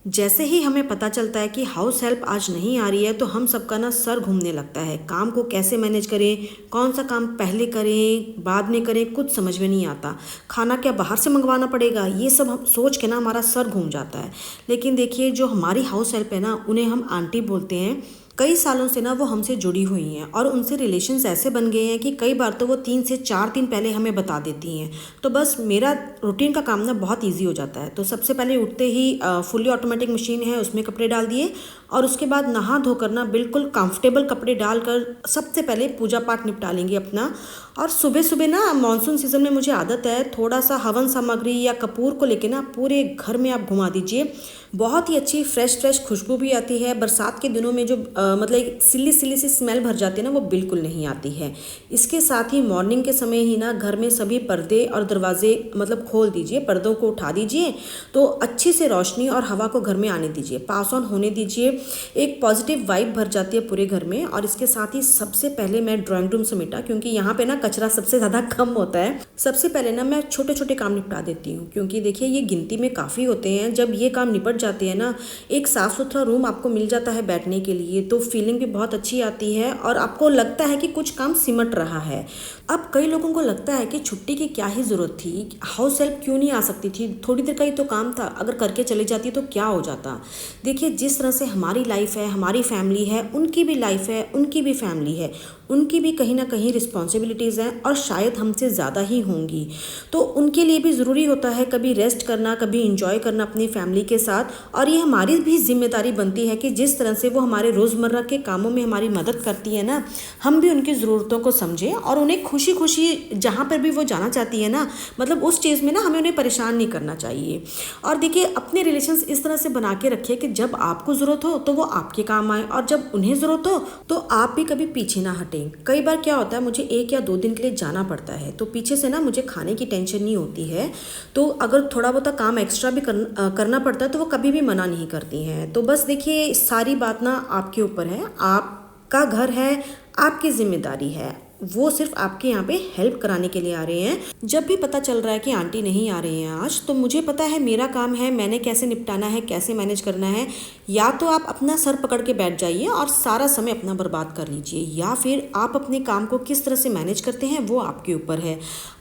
जैसे ही हमें पता चलता है कि हाउस हेल्प आज नहीं आ रही है तो हम सबका ना सर घूमने लगता है। काम को कैसे मैनेज करें, कौन सा काम पहले करें बाद में करें, कुछ समझ में नहीं आता। खाना क्या बाहर से मंगवाना पड़ेगा, ये सब हम सोच के ना हमारा सर घूम जाता है। लेकिन देखिए, जो हमारी हाउस हेल्प है ना, उन्हें हम आंटी बोलते हैं। कई सालों से ना वो हमसे जुड़ी हुई हैं और उनसे रिलेशंस ऐसे बन गए हैं कि कई बार तो वो 3 से 4 दिन पहले हमें बता देती हैं। तो बस मेरा रूटीन का काम ना बहुत इजी हो जाता है। तो सबसे पहले उठते ही फुल्ली ऑटोमेटिक मशीन है, उसमें कपड़े डाल दिए और उसके बाद नहा धोकर ना बिल्कुल कंफर्टेबल कपड़े डालकर सबसे पहले पूजा पाठ निपटा लेंगे अपना। और सुबह सुबह ना मानसून सीज़न में मुझे आदत है थोड़ा सा हवन सामग्री या कपूर को लेके ना पूरे घर में आप घुमा दीजिए। बहुत ही अच्छी फ्रेश फ्रेश खुशबू भी आती है। बरसात के दिनों में जो मतलब एक सिल्ली सिल्ली सी स्मेल भर जाती है ना, वो बिल्कुल नहीं आती है। इसके साथ ही मॉर्निंग के समय ही ना घर में सभी पर्दे और दरवाजे मतलब खोल दीजिए, पर्दों को उठा दीजिए तो अच्छी से रोशनी और हवा को घर में आने दीजिए, पास ऑन होने दीजिए। एक पॉजिटिव वाइब भर जाती है पूरे घर में। और इसके साथ ही सबसे पहले मैं ड्राइंग रूम समेटा, क्योंकि यहाँ पे ना कचरा सबसे ज़्यादा कम होता है। सबसे पहले ना मैं छोटे छोटे काम निपटा देती हूँ, क्योंकि देखिए ये गिनती में काफ़ी होते हैं। जब ये काम निपट जाते हैं ना, एक साफ़ सुथरा रूम आपको मिल जाता है बैठने के लिए, तो फीलिंग भी बहुत अच्छी आती है और आपको लगता है कि कुछ काम सिमट रहा है। अब कई लोगों को लगता है कि छुट्टी की क्या ही ज़रूरत थी, हाउस हेल्प क्यों नहीं आ सकती थी, थोड़ी देर का ही तो काम था, अगर करके चली जाती तो क्या हो जाता। देखिए, जिस तरह से हमारी लाइफ है, हमारी फैमिली है, उनकी भी लाइफ है, उनकी भी फैमिली है, उनकी भी कहीं ना कहीं रिस्पॉन्सिबिलिटीज़ हैं और शायद हमसे ज़्यादा ही होंगी। तो उनके लिए भी ज़रूरी होता है कभी रेस्ट करना, कभी इंजॉय करना अपनी फैमिली के साथ। और ये हमारी भी जिम्मेदारी बनती है कि जिस तरह से वो हमारे रोज़मर्रा के कामों में हमारी मदद करती है ना, हम भी उनकी ज़रूरतों को समझें और उन्हें खुशी खुशी जहाँ पर भी वो जाना चाहती है ना, मतलब उस चीज़ में ना हमें उन्हें परेशान नहीं करना चाहिए। और देखिए, अपने रिलेशंस इस तरह से बना के रखिए कि जब आपको ज़रूरत हो तो वो आपके काम आए और जब उन्हें ज़रूरत हो तो आप भी कभी पीछे ना हटें। कई बार क्या होता है, मुझे 1 या 2 दिन के लिए जाना पड़ता है तो पीछे से ना मुझे खाने की टेंशन नहीं होती है। तो अगर थोड़ा बहुत काम एक्स्ट्रा भी करना पड़ता है तो वो कभी भी मना नहीं करती हैं। तो बस देखिए, सारी बात ना आपके ऊपर है, आपका घर है, आपकी जिम्मेदारी है। वो सिर्फ आपके यहाँ पे हेल्प कराने के लिए आ रहे हैं। जब भी पता चल रहा है कि आंटी नहीं आ रही हैं आज, तो मुझे पता है मेरा काम है, मैंने कैसे निपटाना है, कैसे मैनेज करना है। या तो आप अपना सर पकड़ के बैठ जाइए और सारा समय अपना बर्बाद कर लीजिए, या फिर आप अपने काम को किस तरह से मैनेज करते हैं वो आपके ऊपर है।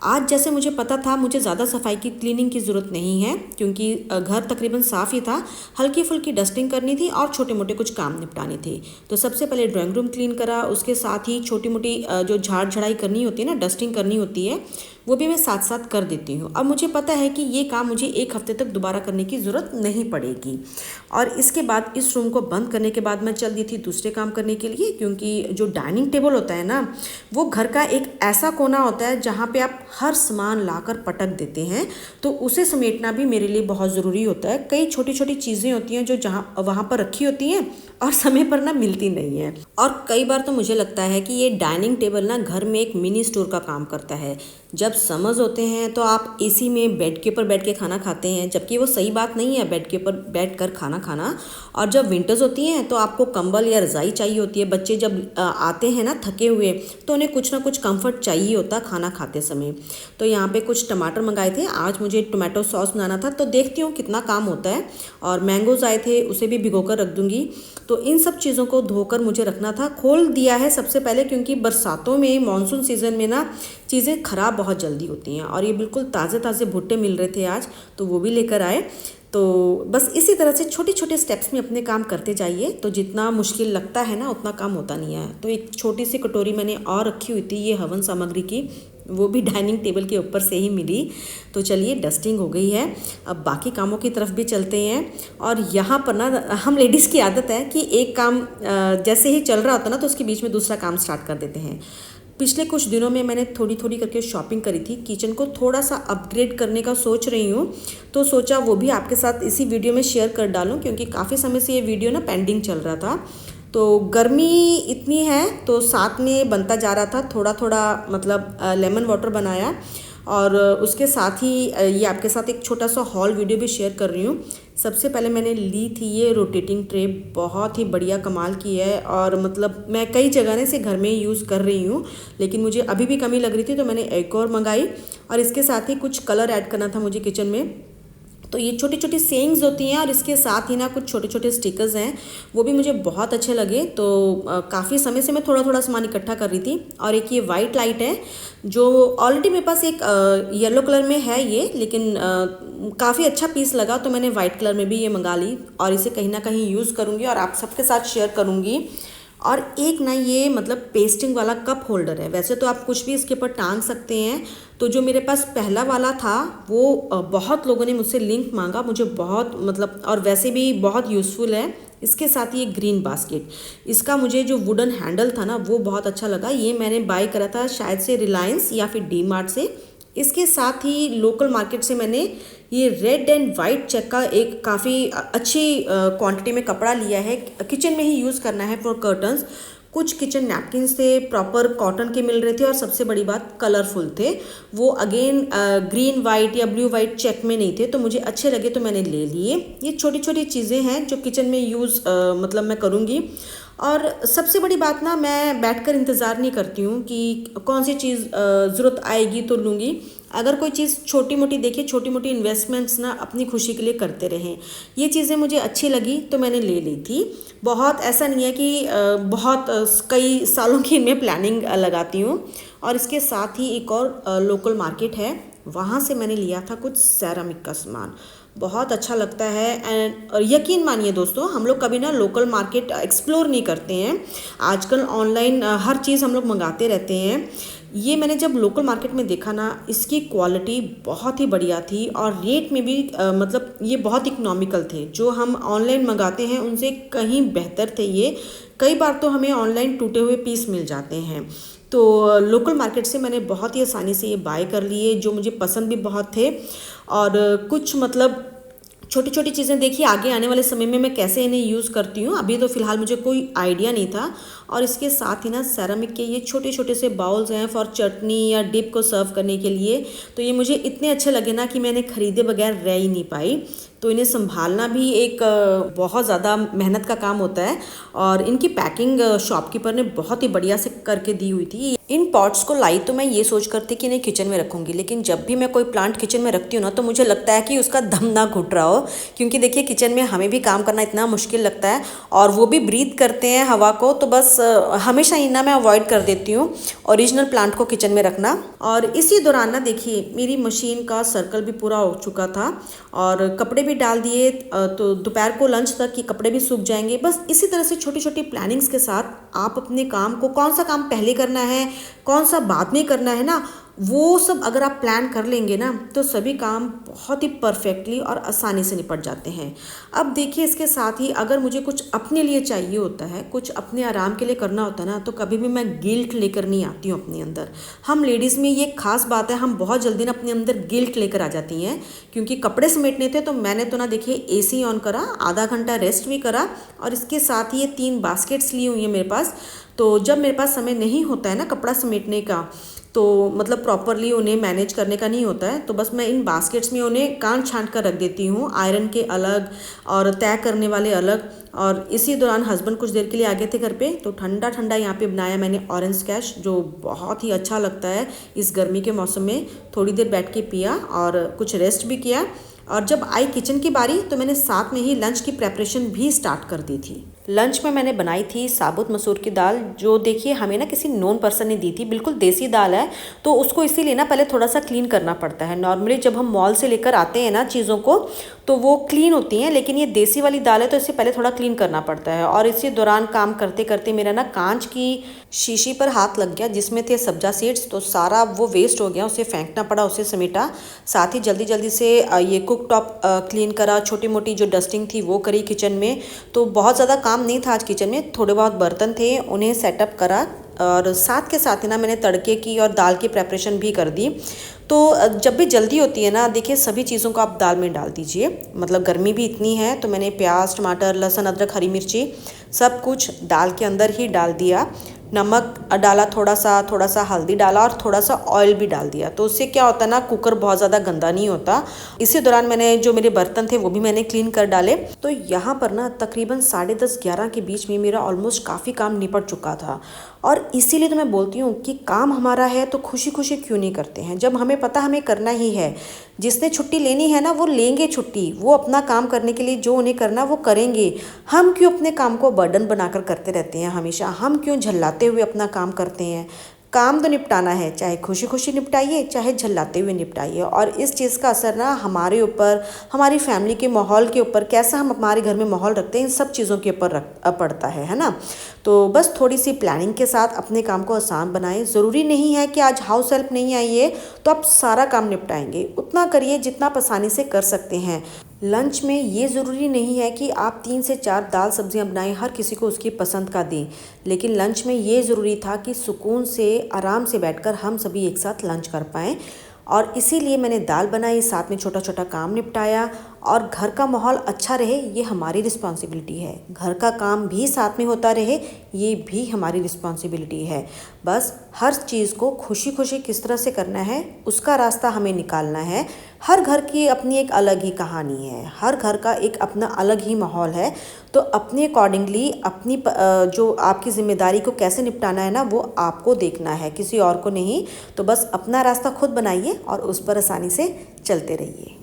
आज जैसे मुझे पता था मुझे ज़्यादा सफाई की क्लीनिंग की ज़रूरत नहीं है, क्योंकि घर तकरीबन साफ़ ही था। हल्की फुल्की डस्टिंग करनी थी और छोटे मोटे कुछ काम निपटाने थे। तो सबसे पहले ड्राइंग रूम क्लीन करा, उसके साथ ही छोटी मोटी जो झाड़ झड़ाई करनी होती है ना, डस्टिंग करनी होती है, वो भी मैं साथ साथ कर देती हूँ। अब मुझे पता है कि ये काम मुझे 1 हफ्ते तक दोबारा करने की ज़रूरत नहीं पड़ेगी। और इसके बाद इस रूम को बंद करने के बाद मैं चल दी थी दूसरे काम करने के लिए, क्योंकि जो डाइनिंग टेबल होता है ना, वो घर का एक ऐसा कोना होता है जहाँ पे आप हर सामान लाकर पटक देते हैं। तो उसे समेटना भी मेरे लिए बहुत ज़रूरी होता है। कई छोटी छोटी चीज़ें होती हैं जो जहाँ वहाँ पर रखी होती हैं और समय पर ना मिलती नहीं है। और कई बार तो मुझे लगता है कि ये डाइनिंग टेबल ना घर में एक मिनी स्टोर का काम करता है। जब समर्स होते हैं तो आप एसी में बेड के ऊपर बैठ के खाना खाते हैं, जबकि वो सही बात नहीं है बेड के ऊपर बैठ कर खाना खाना। और जब विंटर्स होती हैं तो आपको कंबल या रज़ाई चाहिए होती है। बच्चे जब आते हैं ना थके हुए, तो उन्हें कुछ ना कुछ कंफर्ट चाहिए होता खाना खाते समय। तो यहाँ पे कुछ टमाटर मंगाए थे, आज मुझे टोमेटो सॉस बनाना था, तो देखती हूँ कितना काम होता है। और मैंगोज़ आए थे, उसे भी भिगो कर रख दूँगी। तो इन सब चीज़ों को धोकर मुझे रखना था। खोल दिया है सबसे पहले, क्योंकि बरसातों में मानसून सीज़न में ना चीज़ें ख़राब बहुत जल्दी होती हैं। और ये बिल्कुल ताज़े ताज़े भुट्टे मिल रहे थे आज, तो वो भी लेकर आए। तो बस इसी तरह से छोटे छोटे स्टेप्स में अपने काम करते जाइए, तो जितना मुश्किल लगता है ना उतना काम होता नहीं है। तो एक छोटी सी कटोरी मैंने और रखी हुई थी ये हवन सामग्री की, वो भी डाइनिंग टेबल के ऊपर से ही मिली। तो चलिए, डस्टिंग हो गई है, अब बाकी कामों की तरफ भी चलते हैं। और यहाँ पर ना हम लेडीज़ की आदत है कि एक काम जैसे ही चल रहा होता ना, तो उसके बीच में दूसरा काम स्टार्ट कर देते हैं। पिछले कुछ दिनों में मैंने थोड़ी थोड़ी करके शॉपिंग करी थी, किचन को थोड़ा सा अपग्रेड करने का सोच रही हूँ। तो सोचा वो भी आपके साथ इसी वीडियो में शेयर कर डालूँ, क्योंकि काफ़ी समय से ये वीडियो ना पेंडिंग चल रहा था। तो गर्मी इतनी है तो साथ में बनता जा रहा था थोड़ा थोड़ा, मतलब लेमन वाटर बनाया। और उसके साथ ही ये आपके साथ एक छोटा सा हॉल वीडियो भी शेयर कर रही हूँ। सबसे पहले मैंने ली थी ये रोटेटिंग ट्रे, बहुत ही बढ़िया कमाल की है। और मतलब मैं कई जगह से घर में यूज़ कर रही हूँ, लेकिन मुझे अभी भी कमी लग रही थी तो मैंने एक और मंगाई। और इसके साथ ही कुछ कलर ऐड करना था मुझे किचन में, तो ये छोटी छोटी सेइंग्स होती हैं और इसके साथ ही ना कुछ छोटे छोटे स्टिकर्स हैं, वो भी मुझे बहुत अच्छे लगे। तो काफ़ी समय से मैं थोड़ा थोड़ा सामान इकट्ठा कर रही थी। और एक ये वाइट लाइट है जो ऑलरेडी मेरे पास एक येलो कलर में है ये, लेकिन काफ़ी अच्छा पीस लगा तो मैंने वाइट कलर में भी ये मंगा ली और इसे कहीं ना कहीं यूज़ करूँगी और आप सबके साथ शेयर करूँगी। और एक ना ये मतलब पेस्टिंग वाला कप होल्डर है, वैसे तो आप कुछ भी इसके ऊपर टांग सकते हैं। तो जो मेरे पास पहला वाला था वो बहुत लोगों ने मुझसे लिंक मांगा, मुझे बहुत मतलब और वैसे भी बहुत यूज़फुल है। इसके साथ ये ग्रीन बास्केट, इसका मुझे जो वुडन हैंडल था ना वो बहुत अच्छा लगा। ये मैंने बाय करा था शायद से रिलायंस या फिर डी मार्ट से। इसके साथ ही लोकल मार्केट से मैंने ये रेड एंड वाइट चेक का एक काफ़ी अच्छी क्वांटिटी में कपड़ा लिया है। किचन में ही यूज़ करना है फॉर कर्टन्स। कुछ किचन नैपकिन्स थे प्रॉपर कॉटन के मिल रहे थे और सबसे बड़ी बात कलरफुल थे। वो अगेन ग्रीन वाइट या ब्लू वाइट चेक में नहीं थे, तो मुझे अच्छे लगे तो मैंने ले लिए। ये छोटी छोटी चीज़ें हैं जो किचन में यूज़ मतलब मैं करूँगी। और सबसे बड़ी बात ना, मैं बैठकर इंतज़ार नहीं करती हूँ कि कौन सी चीज़ ज़रूरत आएगी तो लूँगी। अगर कोई चीज़ छोटी मोटी देखिए, छोटी मोटी इन्वेस्टमेंट्स ना अपनी खुशी के लिए करते रहें। ये चीज़ें मुझे अच्छी लगी तो मैंने ले ली थी। बहुत ऐसा नहीं है कि बहुत कई सालों की इनमें प्लानिंग लगाती हूँ। और इसके साथ ही एक और लोकल मार्केट है, वहाँ से मैंने लिया था कुछ सेरामिक का सामान, बहुत अच्छा लगता है। एंड और यकीन मानिए दोस्तों, हम लोग कभी ना लोकल मार्केट एक्सप्लोर नहीं करते हैं। आजकल ऑनलाइन हर चीज़ हम लोग मंगाते रहते हैं। ये मैंने जब लोकल मार्केट में देखा ना, इसकी क्वालिटी बहुत ही बढ़िया थी और रेट में भी मतलब ये बहुत इकोनॉमिकल थे। जो हम ऑनलाइन मंगाते हैं उनसे कहीं बेहतर थे ये। कई बार तो हमें ऑनलाइन टूटे हुए पीस मिल जाते हैं। तो लोकल मार्केट से मैंने बहुत ही आसानी से ये बाय कर लिए, जो मुझे पसंद भी बहुत थे। और कुछ मतलब छोटी छोटी चीज़ें देखिए आगे आने वाले समय में मैं कैसे इन्हें यूज़ करती हूँ, अभी तो फ़िलहाल मुझे कोई आइडिया नहीं था। और इसके साथ ही ना सेरामिक के ये छोटे छोटे से बाउल्स हैं फॉर चटनी या डिप को सर्व करने के लिए। तो ये मुझे इतने अच्छे लगे ना कि मैंने खरीदे बगैर रह ही नहीं पाई। तो इन्हें संभालना भी एक बहुत ज़्यादा मेहनत का काम होता है। और इनकी पैकिंग शॉपकीपर ने बहुत ही बढ़िया से करके दी हुई थी। इन पॉट्स को लाई तो मैं ये सोच करती कि इन्हें किचन में रखूँगी, लेकिन जब भी मैं कोई प्लांट किचन में रखती हूँ ना तो मुझे लगता है कि उसका दम ना घुट रहा हो। क्योंकि देखिए किचन में हमें भी काम करना इतना मुश्किल लगता है और वो भी ब्रीथ करते हैं हवा को, तो बस हमेशा ही ना मैं अवॉइड कर देती हूँ ओरिजिनल प्लांट को किचन में रखना। और इसी दौरान ना देखिए मेरी मशीन का सर्कल भी पूरा हो चुका था और कपड़े भी डाल दिए, तो दोपहर को लंच तक ये कपड़े भी सूख जाएंगे। बस इसी तरह से छोटी छोटी प्लानिंग्स के साथ आप अपने काम को, कौन सा काम पहले करना है कौन सा बाद में करना है ना, वो सब अगर आप प्लान कर लेंगे ना तो सभी काम बहुत ही परफेक्टली और आसानी से निपट जाते हैं। अब देखिए इसके साथ ही अगर मुझे कुछ अपने लिए चाहिए होता है, कुछ अपने आराम के लिए करना होता है ना, तो कभी भी मैं गिल्ट लेकर नहीं आती हूँ अपने अंदर। हम लेडीज़ में ये खास बात है, हम बहुत जल्दी ना अपने अंदर गिल्ट लेकर आ जाती हैं। क्योंकि कपड़े समेटने थे तो मैंने तो ना देखिए एसी ऑन करा, आधा घंटा रेस्ट भी करा और इसके साथ ही ये 3 बास्केट्स ली हुई हैं मेरे पास। तो जब मेरे पास समय नहीं होता है ना कपड़ा समेटने का, तो मतलब प्रॉपरली उन्हें मैनेज करने का नहीं होता है, तो बस मैं इन बास्केट्स में उन्हें काट छांट कर रख देती हूँ, आयरन के अलग और तय करने वाले अलग। और इसी दौरान हस्बैंड कुछ देर के लिए आ गए थे घर पे, तो ठंडा ठंडा यहाँ पे बनाया मैंने ऑरेंज स्क्वैश, जो बहुत ही अच्छा लगता है इस गर्मी के मौसम में। थोड़ी देर बैठ के पिया और कुछ रेस्ट भी किया। और जब आई किचन की बारी तो मैंने साथ में ही लंच की प्रेपरेशन भी स्टार्ट कर दी थी। लंच में मैंने बनाई थी साबुत मसूर की दाल, जो देखिए हमें ना किसी नोन पर्सन ने दी थी। बिल्कुल देसी दाल है, तो उसको इसीलिए ना पहले थोड़ा सा क्लीन करना पड़ता है। नॉर्मली जब हम मॉल से लेकर आते हैं ना चीज़ों को तो वो क्लीन होती हैं, लेकिन ये देसी वाली दाल है तो इसे पहले थोड़ा क्लीन करना पड़ता है। और इसी दौरान काम करते करते मेरा ना कांच की शीशी पर हाथ लग गया जिसमें थे सब्जा सीड्स, तो सारा वो वेस्ट हो गया, उसे फेंकना पड़ा, उसे समेटा। साथ ही जल्दी जल्दी से ये कुक टॉप क्लीन करा, छोटी मोटी जो डस्टिंग थी वो करी किचन में। तो बहुत ज़्यादा काम नहीं था आज किचन में, थोड़े बहुत बर्तन थे उन्हें सेटअप करा और साथ के साथ ही ना मैंने तड़के की और दाल की प्रेपरेशन भी कर दी। तो जब भी जल्दी होती है ना, देखिए सभी चीज़ों को आप दाल में डाल दीजिए। मतलब गर्मी भी इतनी है तो मैंने प्याज, टमाटर, लहसुन, अदरक, हरी मिर्ची सब कुछ दाल के अंदर ही डाल दिया। नमक डाला, थोड़ा सा हल्दी डाला और थोड़ा सा ऑयल भी डाल दिया। तो उससे क्या होता है ना, कुकर बहुत ज़्यादा गंदा नहीं होता। इसी दौरान मैंने जो मेरे बर्तन थे वो भी मैंने क्लीन कर डाले। तो यहाँ पर ना तकरीबन 10:30 11 के बीच में मेरा ऑलमोस्ट काफ़ी काम निपट चुका था। और इसीलिए तो मैं बोलती हूँ कि काम हमारा है तो खुशी खुशी क्यों नहीं करते हैं, जब हमें पता हमें करना ही है। जिसने छुट्टी लेनी है ना वो लेंगे छुट्टी, वो अपना काम करने के लिए जो उन्हें करना वो करेंगे। हम क्यों अपने काम को बर्डन बनाकर करते रहते हैं हमेशा, हम क्यों झल्लाते हुए अपना काम करते हैं। काम तो निपटाना है, चाहे खुशी खुशी निपटाइए चाहे झल्लाते हुए निपटाइए। और इस चीज़ का असर ना हमारे ऊपर, हमारी फैमिली के माहौल के ऊपर, कैसा हम हमारे घर में माहौल रखते हैं, इन सब चीज़ों के ऊपर पड़ता है ना। तो बस थोड़ी सी प्लानिंग के साथ अपने काम को आसान बनाएं। ज़रूरी नहीं है कि आज हाउस हेल्प नहीं आई है तो आप सारा काम निपटाएंगे, उतना करिए जितना आप आसानी से कर सकते हैं। लंच में ये ज़रूरी नहीं है कि आप 3 से 4 दाल सब्जियां बनाएं, हर किसी को उसकी पसंद का दें। लेकिन लंच में ये ज़रूरी था कि सुकून से आराम से बैठकर हम सभी एक साथ लंच कर पाएँ। और इसीलिए मैंने दाल बनाई, साथ में छोटा छोटा काम निपटाया। और घर का माहौल अच्छा रहे ये हमारी रिस्पॉन्सिबिलिटी है, घर का काम भी साथ में होता रहे ये भी हमारी रिस्पॉन्सिबिलिटी है। बस हर चीज़ को खुशी खुशी किस तरह से करना है उसका रास्ता हमें निकालना है। हर घर की अपनी एक अलग ही कहानी है, हर घर का एक अपना अलग ही माहौल है। तो अपने अकॉर्डिंगली अपनी जो आपकी ज़िम्मेदारी को कैसे निपटाना है ना वो आपको देखना है, किसी और को नहीं। तो बस अपना रास्ता खुद बनाइए और उस पर आसानी से चलते रहिए।